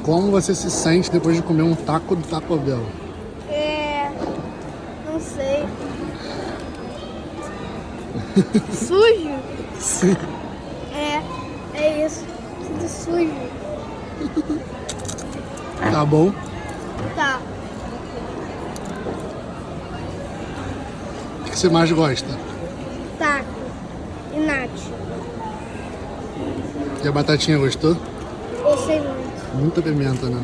Como você se sente depois de comer um taco do Taco Bell? Não sei. Sujo? Sim. É isso. Tudo sujo. Tá bom? Tá. O que você mais gosta? Taco e nacho. E a batatinha gostou? Gostei muito. Muita pimenta, né?